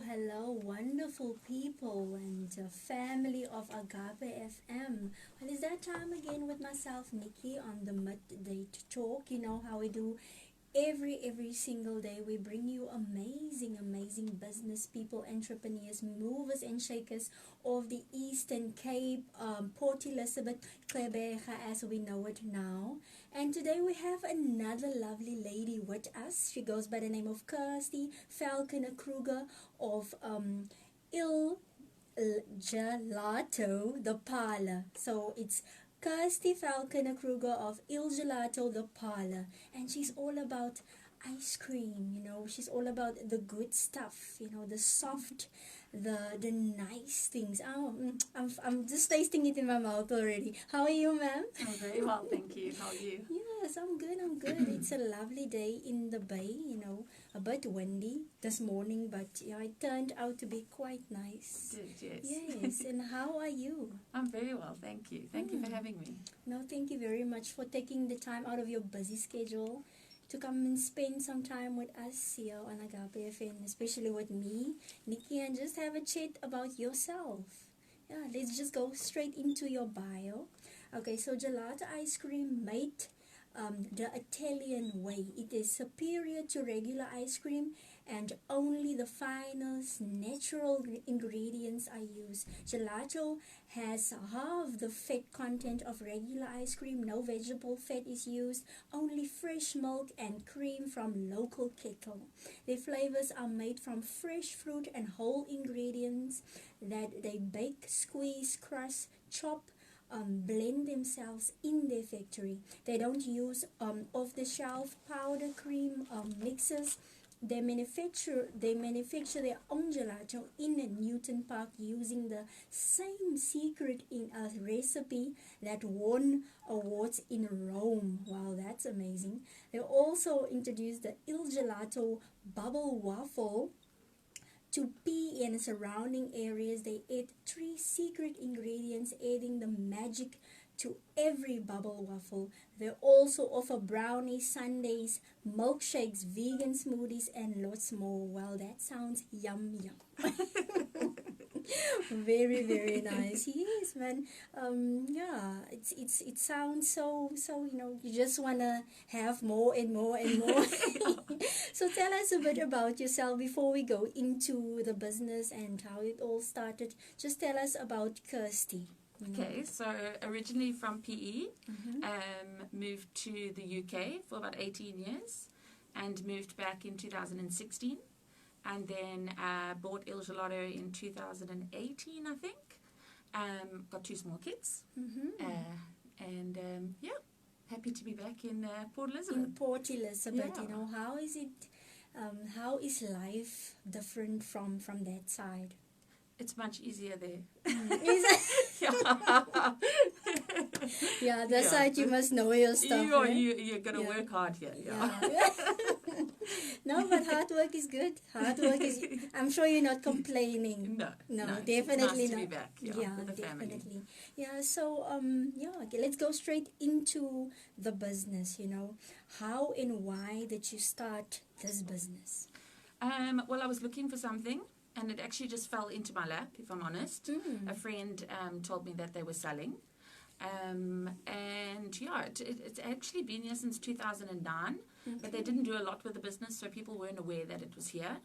hello, wonderful people and family of Agape FM. Well, it's that time again with myself, Nikki, on the Midday Talk. You know how we do every single day. We bring you amazing business people, entrepreneurs, movers and shakers of the Eastern Cape, Port Elizabeth, Kruger, as we know it now. And today we have another lovely lady with us. She goes by the name of Kirsty, Falcon, Kruger of Il Gelato, the parlor. So it's Kirsty Falcon Kruger of Il Gelato, the parlor. And she's all about ice cream, you know. She's all about the good stuff, you know, the soft, the nice things. I'm just tasting it in my mouth already. How are you, ma'am? I'm very well, thank you. How are you? Yes, I'm good. It's a lovely day in the bay, you know, a bit windy this morning, but yeah, it turned out to be quite nice. Good, yes. Yes, and how are you? I'm very well, thank you. Thank you for having me. No, thank you very much for taking the time out of your busy schedule to come and spend some time with us here on Agape FM, especially with me, Nikki, and just have a chat about yourself. Yeah, let's just go straight into your bio. Okay, so gelato ice cream made the Italian way. It is superior to regular ice cream and only the finest natural ingredients are used. Gelato has half the fat content of regular ice cream. No vegetable fat is used. Only fresh milk and cream from local kettle. Their flavors are made from fresh fruit and whole ingredients that they bake, squeeze, crush, chop, blend themselves in their factory. They don't use off-the-shelf powder cream mixes. They manufacture their own gelato in Newton Park using the same secret in a recipe that won awards in Rome. Wow, that's amazing. They also introduced the Il Gelato Bubble Waffle. To pea and surrounding areas, they add 3 secret ingredients, adding the magic to every bubble waffle. They also offer brownies, sundaes, milkshakes, vegan smoothies, and lots more. Well, that sounds yum. Very nice. Yes, man. Yeah, it sounds so you know, you just wanna have more and more. So tell us a bit about yourself before we go into the business and how it all started. Just tell us about Kirsty. Okay, so originally from PE, moved to the UK for about 18 years and moved back in 2016. And then bought Il Gelato in 2018, I think. Got 2 small kids. Yeah, happy to be back in Port Elizabeth. In Port Elizabeth, Yeah. you know, how is it? How is life different from that side? It's much easier there. Is it? Yeah. Yeah, that Yeah. side you must know your stuff. Right? You're going to Yeah. work hard here. Yeah. No, but hard work is good. Hard work is. I'm sure you're not complaining. No, definitely it's nice not. to be back. With the family. Definitely. Yeah. So okay, let's go straight into the business. You know, how and why did you start this business? Well, I was looking for something, and it actually just fell into my lap, if I'm honest. A friend told me that they were selling. And yeah, it's actually been here since 2009, but they didn't do a lot with the business, so people weren't aware that it was here.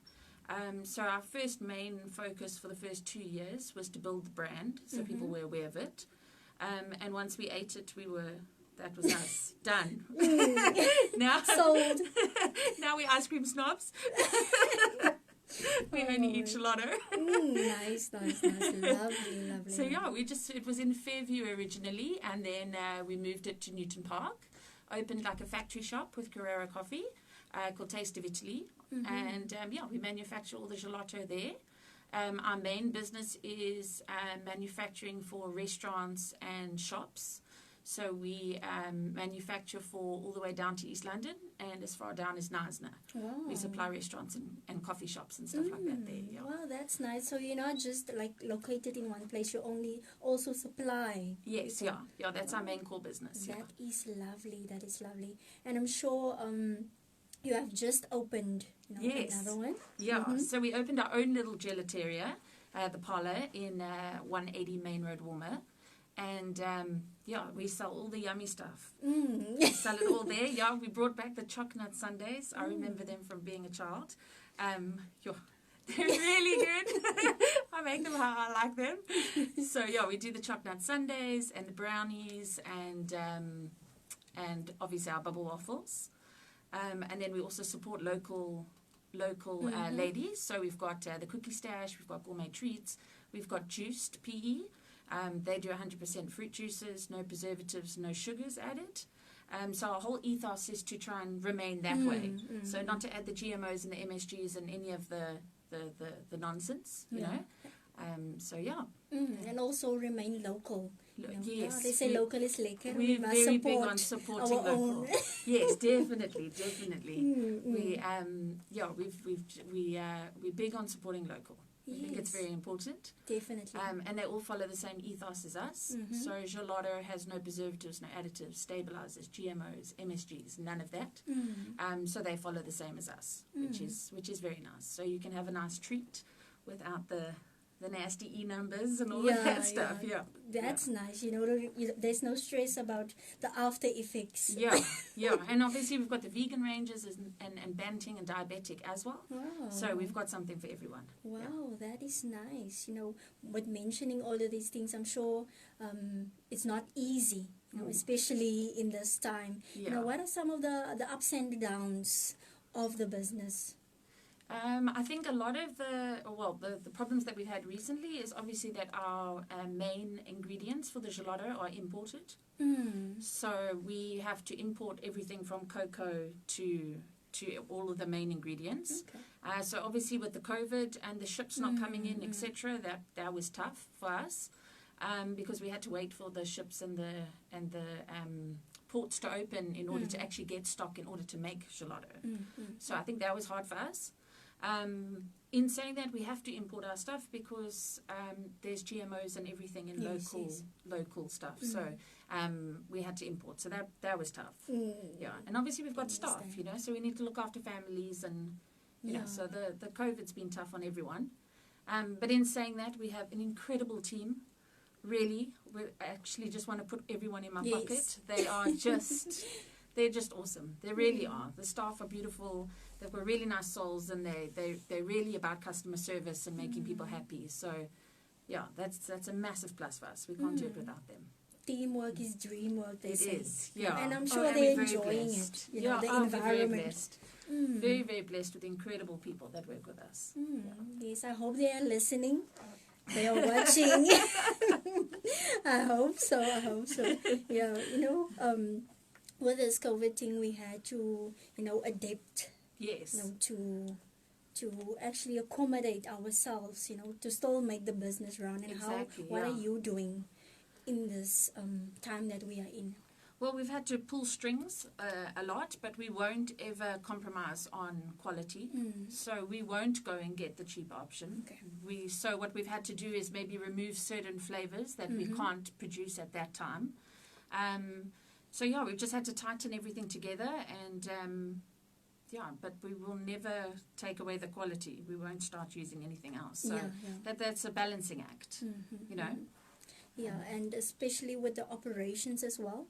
So our first main focus for the first 2 years was to build the brand, so people were aware of it. And once we ate it, that was us. Done. Now, Sold. Now we're ice cream snobs. We only eat gelato. Nice. Lovely. So yeah, it was in Fairview originally, and then we moved it to Newton Park, opened like a factory shop with Kruger coffee called Taste of Italy, and we manufacture all the gelato there. Our main business is manufacturing for restaurants and shops. So we manufacture for all the way down to East London and as far down as Knysna. Wow. We supply restaurants and coffee shops and stuff like that there. Yeah. Wow, that's nice. So you're not just like located in one place, you only also supply. Yes, people. yeah, that's our main core business. That is lovely. And I'm sure you have just opened, Yes. another one. Yeah, so we opened our own little gelateria, the parlor, in 180 Main Road, Warmer. And, we sell all the yummy stuff. We sell it all there. Yeah, we brought back the chocolate sundaes. I remember them from being a child. They're really good. I make them how I like them. So, we do the chocolate sundaes and the brownies and obviously our bubble waffles. And then we also support local ladies. So we've got the cookie stash, we've got gourmet treats, we've got juiced PE. They do 100% fruit juices, no preservatives, no sugars added. So our whole ethos is to try and remain that way. So not to add the GMOs and the MSGs and any of the nonsense, you know. And also remain local. Yes. They say local is lekker. We're must very support big on supporting our local. own. Yes, definitely. We're big on supporting local. I think it's very important. Definitely. And they all follow the same ethos as us. So Gelato has no preservatives, no additives, stabilizers, GMOs, MSGs, none of that. So they follow the same as us, which is very nice. So you can have a nice treat without the nasty E numbers and all of that stuff. That's nice. There's no stress about the after effects. And obviously we've got the vegan ranges and banting and diabetic as well. Wow. So we've got something for everyone. Wow, that is nice. With mentioning all of these things, I'm sure it's not easy, especially in this time. What are some of the ups and downs of the business? I think a lot of the problems that we've had recently is obviously that our main ingredients for the gelato are imported. So we have to import everything from cocoa to all of the main ingredients. Okay. So obviously with the COVID and the ships not coming in, etc., that was tough for us because we had to wait for the ships and the ports to open in order to actually get stock in order to make gelato. So I think that was hard for us. In saying that, we have to import our stuff because there's GMOs and everything in local stuff. So we had to import. So that was tough. And obviously we've got staff, so we need to look after families and, so the COVID's been tough on everyone. But in saying that, we have an incredible team. Really, we actually just want to put everyone in my pocket. They are they're just awesome. They really are. The staff are beautiful. They've got really nice souls, and they're really about customer service and making people happy. So, that's a massive plus for us. We can't do it without them. Teamwork is dream work, they say. It is, and I'm sure they're enjoying it. The environment. We're very blessed. Very, very blessed with incredible people that work with us. Yes, I hope they are listening. They are watching. I hope so. With this COVID thing, we had to, adapt. Yes. To actually accommodate ourselves, to still make the business run. And what are you doing in this time that we are in? Well, we've had to pull strings a lot, but we won't ever compromise on quality. So we won't go and get the cheap option. Okay. So what we've had to do is maybe remove certain flavors that we can't produce at that time. So we've just had to tighten everything together and but we will never take away the quality. We won't start using anything else. So that's a balancing act, Yeah, and especially with the operations as well.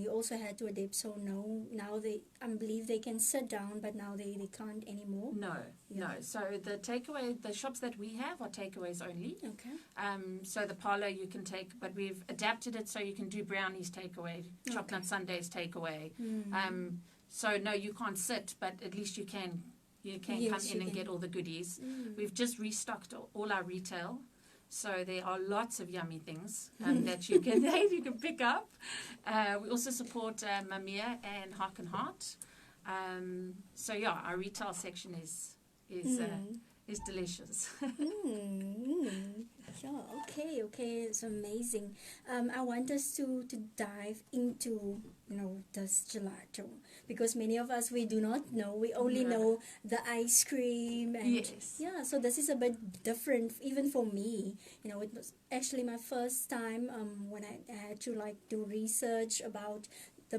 You also had to adapt. So now I believe they can sit down, but now they can't anymore. No. So the takeaway, the shops that we have are takeaways only. Okay. So the parlor you can take, but we've adapted it so you can do brownies takeaway, chocolate sundaes takeaway. So no, you can't sit, but at least you can come in and get all the goodies. We've just restocked all our retail. So there are lots of yummy things that you can pick up. We also support Mamiya and Hark and Heart. So our retail section is delicious. Okay, it's amazing. I want us to dive into this gelato because many of us we do not know. We only know the ice cream and so this is a bit different even for me. It was actually my first time when I had to do research about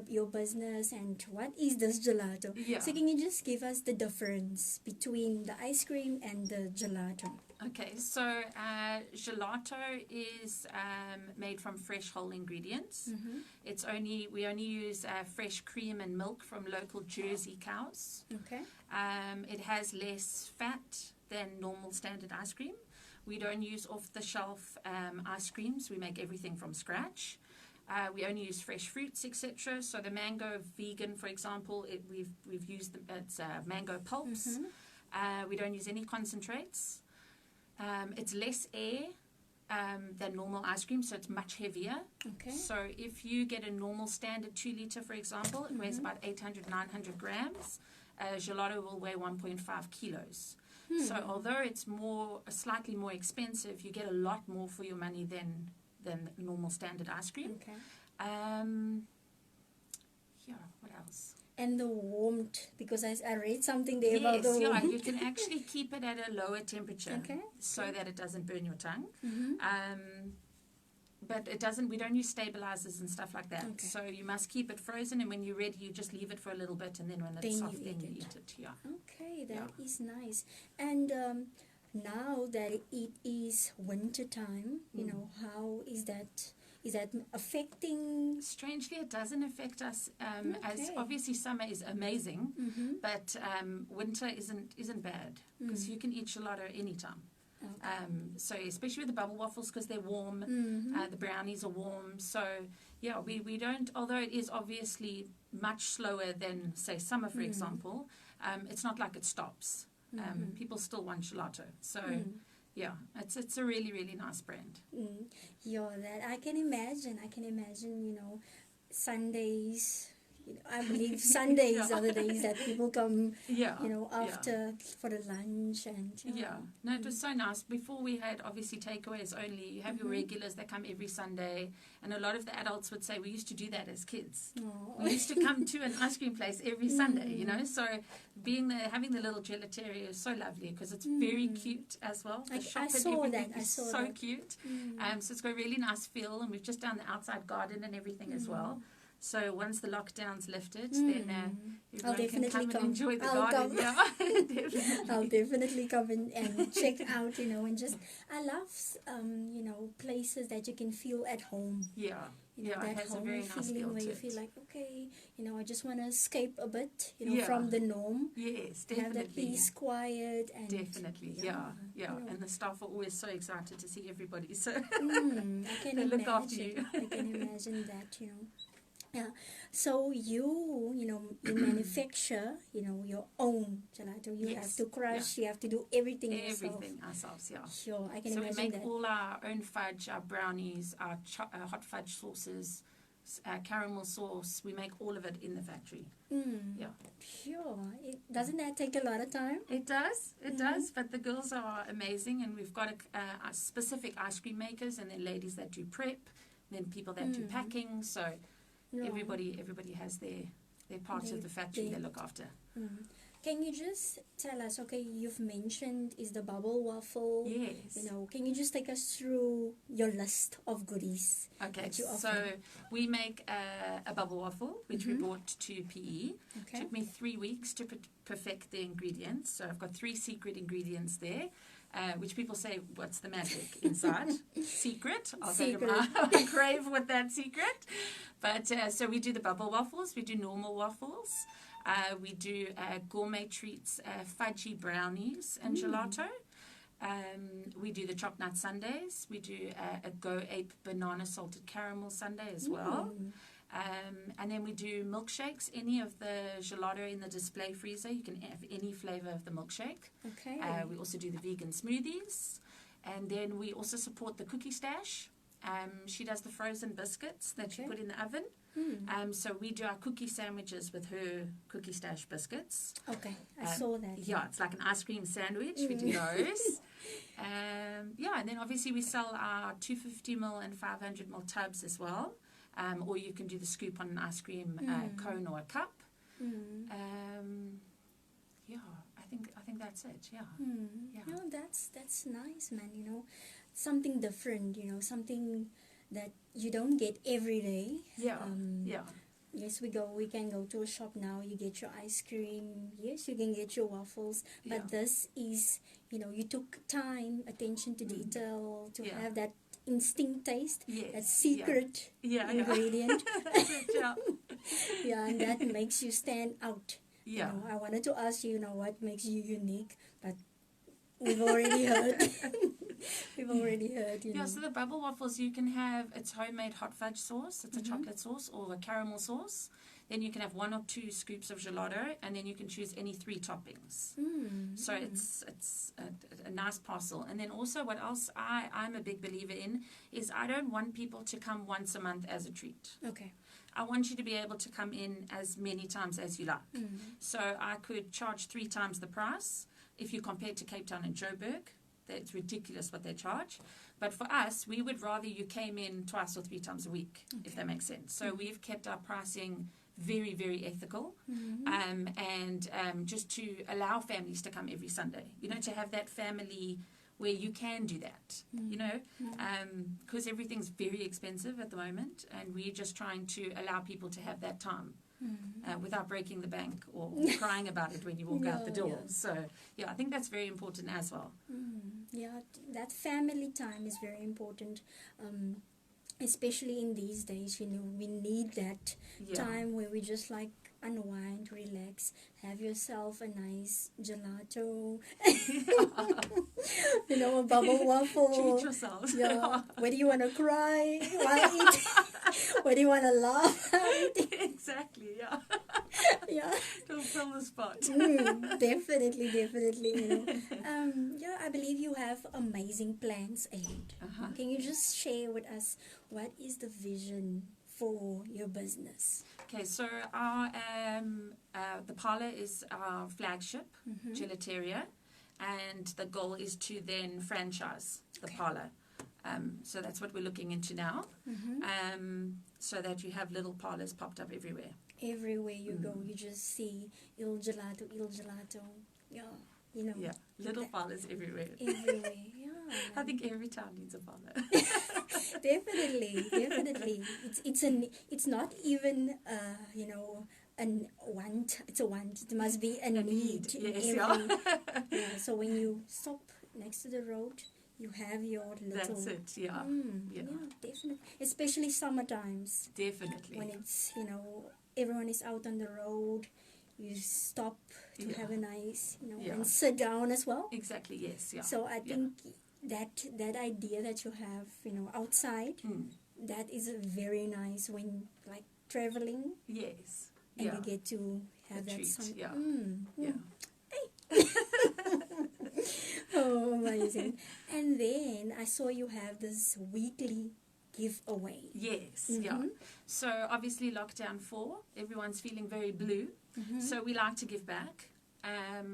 your business and what is this gelato. Yeah. So can you just give us the difference between the ice cream and the gelato? Okay, so gelato is made from fresh whole ingredients. We only use fresh cream and milk from local Jersey cows. Okay. It has less fat than normal standard ice cream. We don't use off-the-shelf ice creams. We make everything from scratch. We only use fresh fruits, etc. So the mango vegan, for example, we've used it's mango pulps. We don't use any concentrates. It's less air than normal ice cream, so it's much heavier. Okay. So if you get a normal standard 2 liter, for example, it weighs about 800, 900 grams. Gelato will weigh 1.5 kilos. So although it's slightly more expensive, you get a lot more for your money than normal standard ice cream. Okay. What else? And the warmth, because I read something there about Yes, the warmth. you can actually keep it at a lower temperature so that it doesn't burn your tongue. But it doesn't. We don't use stabilizers and stuff like that. Okay. So you must keep it frozen, and when you're ready, you just leave it for a little bit, and then when it's soft, then you eat it. Yeah. Okay, that is nice. And now that it is winter time, you know, how is that? Is that affecting? Strangely, it doesn't affect us. As obviously summer is amazing, but winter isn't bad because you can eat gelato anytime. Okay. So especially with the bubble waffles because they're warm, the brownies are warm. So yeah, we don't. Although it is obviously much slower than say summer, for example, it's not like it stops. People still want gelato. So. Yeah, it's a really, really nice brand. Yeah, that I can imagine. You know, Sundays. You know, I believe Sundays are the days that people come. You know, after for the lunch and. No, it was so nice. Before we had obviously takeaways only. You have your regulars that come every Sunday, and a lot of the adults would say we used to do that as kids. We used to come to an ice cream place every Sunday. You know, so being there, having the little gelateria is so lovely because it's very cute as well. The shop I and saw everything that. I is saw so that. cute. So it's got a really nice feel, and we've just done the outside garden and everything as well. So once the lockdown's lifted, then everyone can come and enjoy the garden. Yeah, definitely. I'll definitely come and check out, you know, and just, I love, you know, places that you can feel at home. Yeah. You know, it that has a home very nice feeling feel where to you it. feel like, okay, you know, I just want to escape a bit, you know, from the norm. Yes, Have definitely. that peace, quiet, and Definitely, yeah. you know. And the staff are always so excited to see everybody. So I can they imagine. look after you. I can imagine that, you know. Yeah. So you know, you manufacture, you know, your own gelato. You have to crush. You have to do everything yourself. Everything ourselves, yeah. Sure, I can so imagine we make that. all our own fudge, our brownies, our hot fudge sauces, caramel sauce. We make all of it in the factory. Yeah. Sure. Doesn't that take a lot of time? It does. It does. But the girls are amazing, and we've got a specific ice cream makers, and then ladies that do prep, then people that do packing. So everybody has their parts of the factory they look after. Can you just tell us, okay, you've mentioned is the bubble waffle. Yes. You know, can you just take us through your list of goodies? Okay, that you offer? so we make a bubble waffle, which we brought to PE. Okay. Took me 3 weeks to perfect the ingredients. So I've got 3 secret ingredients there, which people say, what's the magic inside? Secret. I'll go to my grave with that secret. But so we do the bubble waffles. We do normal waffles. We do gourmet treats, fudgy brownies and gelato. We do the chopped nut sundaes. We do a Go Ape banana salted caramel sundae as well. And then we do milkshakes. Any of the gelato in the display freezer, you can have any flavor of the milkshake. Okay. We also do the vegan smoothies. And then we also support the cookie stash. She does the frozen biscuits that you put in the oven. So we do our cookie sandwiches with her cookie stash biscuits. Okay, I saw that. Yeah, it's like an ice cream sandwich. We do those. And then obviously we sell our 250ml and 500ml tubs as well. Or you can do the scoop on an ice cream cone or a cup. I think that's it. Yeah. No, that's nice, man. You know, something different. You know, something that you don't get every day. Yes, we can go to a shop now. You get your ice cream. Yes, you can get your waffles. But Yeah. this is, you took time, attention to detail to Yeah. have that instinct taste, Yes. that secret Yeah. ingredient. That's it, yeah. Yeah, and that makes you stand out. Yeah. I wanted to ask you, what makes you unique, but we've already heard. We've already heard, Yeah, so the bubble waffles, you can have, it's homemade hot fudge sauce, it's a chocolate sauce or a caramel sauce. Then you can have 1 or 2 scoops of gelato, and then you can choose any 3 toppings. So it's a nice parcel. And then also what else I'm a big believer in is I don't want people to come once a month as a treat. Okay. I want you to be able to come in as many times as you like. So I could charge 3 times the price. If you compare to Cape Town and Joburg, it's ridiculous what they charge. But for us, we would rather you came in 2 or 3 times a week, if that makes sense. So we've kept our pricing very, very ethical, and just to allow families to come every Sunday, to have that family where you can do that, because everything's very expensive at the moment, and we're just trying to allow people to have that time. Without breaking the bank or crying about it when you walk out the door. Yeah. So, yeah, I think that's very important as well. Yeah, that family time is very important, especially in these days. We need that time where we just unwind, relax, have yourself a nice gelato, a bubble waffle. Treat yourself. Yeah. Whether you want to cry while eating, whether you want to laugh. Exactly, yeah. Yeah. Don't fill the spot. Definitely. I believe you have amazing plans ahead. Can you just share with us what is the vision for your business? Okay, so our the parlor is our flagship, Gelateria, and the goal is to then franchise the parlor. So that's what we're looking into now, so that you have little parlors popped up everywhere. Everywhere you go, you just see Il Gelato. Yeah, Yeah, little parlors everywhere. Everywhere, yeah. I think every town needs a parlor. Definitely. It's not even an want. It's a want. It must be a need. Yes, yeah. So when you stop next to the road, you have your little. That's it. Yeah. Yeah, definitely. Especially summer times. Definitely. When it's everyone is out on the road, you stop to have a nice and sit down as well. Exactly. Yes. Yeah. So I think that idea that you have outside, that is very nice when traveling. Yes. And you get to have that treat. sun. Yeah. Oh, amazing. And then I saw you have this weekly giveaway. Yes, yeah. So obviously lockdown 4, everyone's feeling very blue. So we like to give back.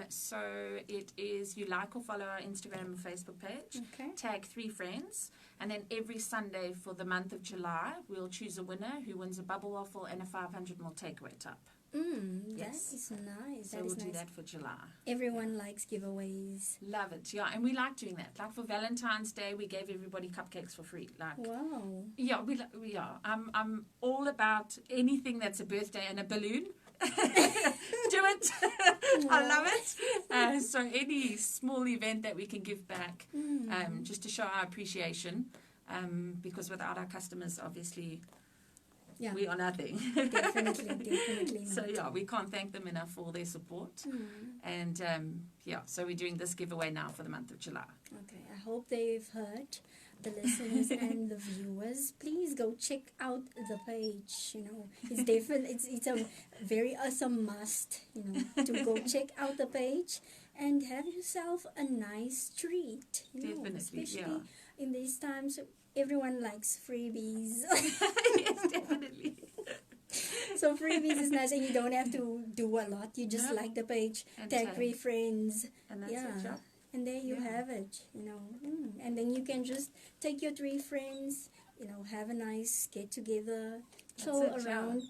So it is, you like or follow our Instagram or Facebook page, tag 3 friends, and then every Sunday for the month of July, we'll choose a winner who wins a bubble waffle and a 500ml takeaway tub. That is nice. So we'll do that for July. Everyone likes giveaways. Love it, yeah, and we like doing that. Like for Valentine's Day, we gave everybody cupcakes for free. Wow. Yeah, we are. I'm all about anything that's a birthday and a balloon. Do it. I love it. So any small event that we can give back, just to show our appreciation, because without our customers, obviously, we are nothing. Definitely. So we can't thank them enough for all their support. And so we're doing this giveaway now for the month of July. Okay, I hope they've heard, the listeners and the viewers. Please go check out the page. It's definitely it's a very awesome must. To go check out the page and have yourself a nice treat. Definitely, especially in these times, everyone likes freebies. Yes, definitely. So freebies is nice, and you don't have to do a lot. You just like the page, tag 3 friends, and that's it, and there you have it. And then you can just take your 3 friends, have a nice get together, chill around.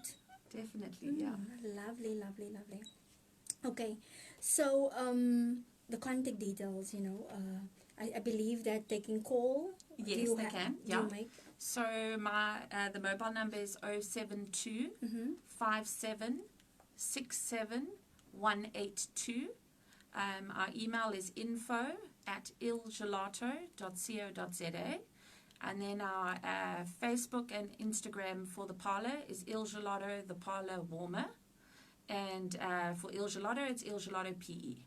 Definitely, Lovely. Okay, so the contact details. I believe that they can call. Yes, they can. Do Yeah. you make? So the mobile number is 072 57 67 182. Our email is info@ilgelato.co.za. And then our Facebook and Instagram for the parlor is Il Gelato, the parlor warmer. And for Il Gelato, it's Il Gelato PE.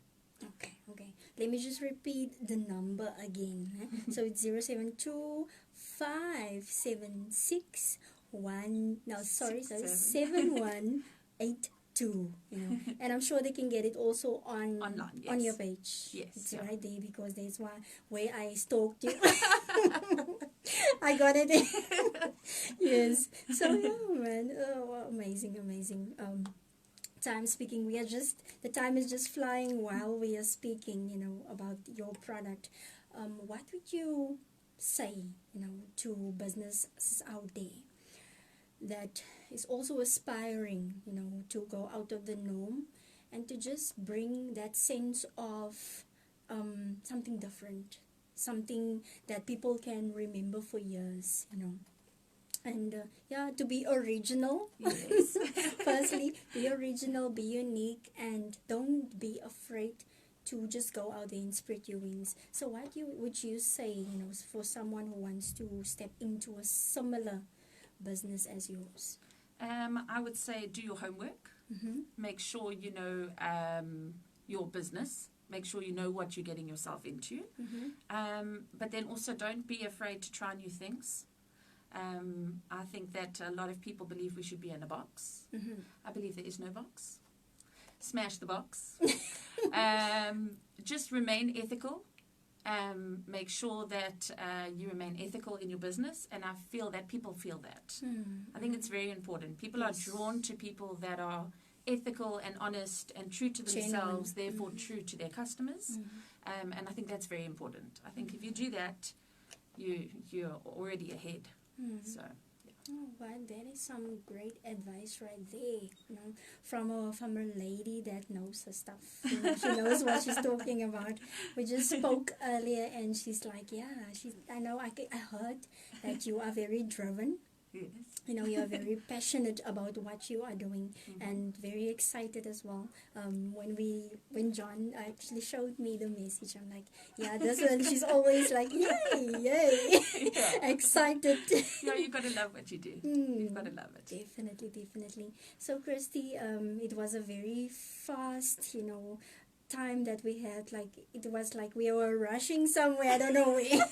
Okay. Let me just repeat the number again. So it's 072 576 7182. And I'm sure they can get it also online, yes. on your page. Yes, it's yeah. right there, because that's where I stalked you. I got it. Yes. So yeah, man. Oh, amazing. Time speaking, the time is just flying while we are speaking, about your product. What would you say, to businesses out there that is also aspiring, to go out of the norm and to just bring that sense of something different, something that people can remember for years, And to be original. Yes. Firstly, be original, be unique, and don't be afraid to just go out there and spread your wings. So what would you say, for someone who wants to step into a similar business as yours? I would say do your homework. Make sure you know your business. Make sure you know what you're getting yourself into. But then also don't be afraid to try new things. I think that a lot of people believe we should be in a box. I believe there is no box. Smash the box. Just remain ethical. Make sure that you remain ethical in your business, and I feel that people feel that. I think it's very important. People are drawn to people that are ethical and honest and true to themselves, therefore true to their customers. And I think that's very important. I think if you do that, you're already ahead. So, oh, wow, that is some great advice right there. From a lady that knows her stuff. She knows what she's talking about. We just spoke earlier, and she's like, I know. I heard that you are very driven. yes. You are very passionate about what you are doing, and very excited as well. When John actually showed me the message, I'm like, this one. She's always like, yay, excited. You've got to love what you do. You've got to love it. Definitely. So, Kirsty, it was a very fast, time that we had. Like, it was like we were rushing somewhere. I don't know where.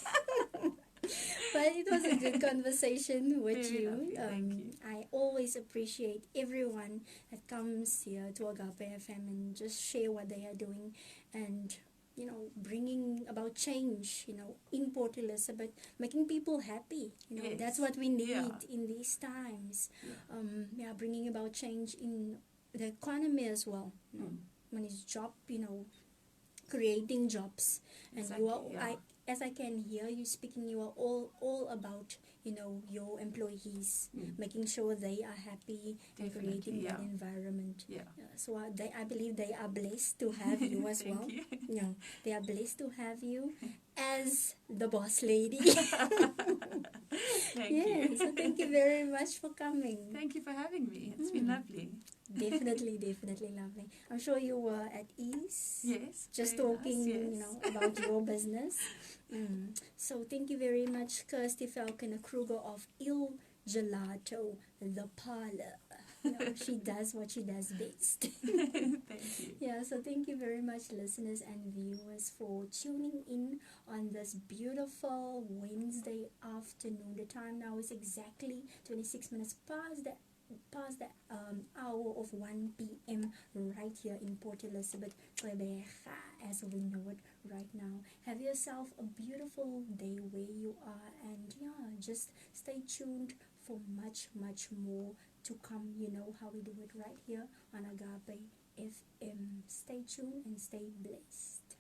But it was a good conversation with Very you. lovely, thank you. I always appreciate everyone that comes here to Agape FM and just share what they are doing, and bringing about change, in Port Elizabeth, making people happy. Yes. That's what we need Yeah. in these times. Bringing about change in the economy as well. When it's job, creating jobs, and Exactly, you are. yeah. As I can hear you speaking, you are all about your employees, making sure they are happy, and Definitely, creating that environment. Yeah. So I believe they are blessed to have you as well. Thank you. They are blessed to have you as the boss lady. Thank you. So thank you very much for coming. Thank you for having me. It's been lovely. Definitely lovely. I'm sure you were at ease. Yes. Just very talking, nice, yes. about your business. So thank you very much, Kirsty Falcon, Kruger of Il Gelato, the parlor. She does what she does best. Thank you. So thank you very much, listeners and viewers, for tuning in on this beautiful Wednesday afternoon. The time now is exactly 26 minutes past the hour of 1 p.m. right here in Port Elizabeth, as we know it right now. Have yourself a beautiful day where you are, and just stay tuned for much more to come. You know how we do it right here on Agape FM. Stay tuned and stay blessed.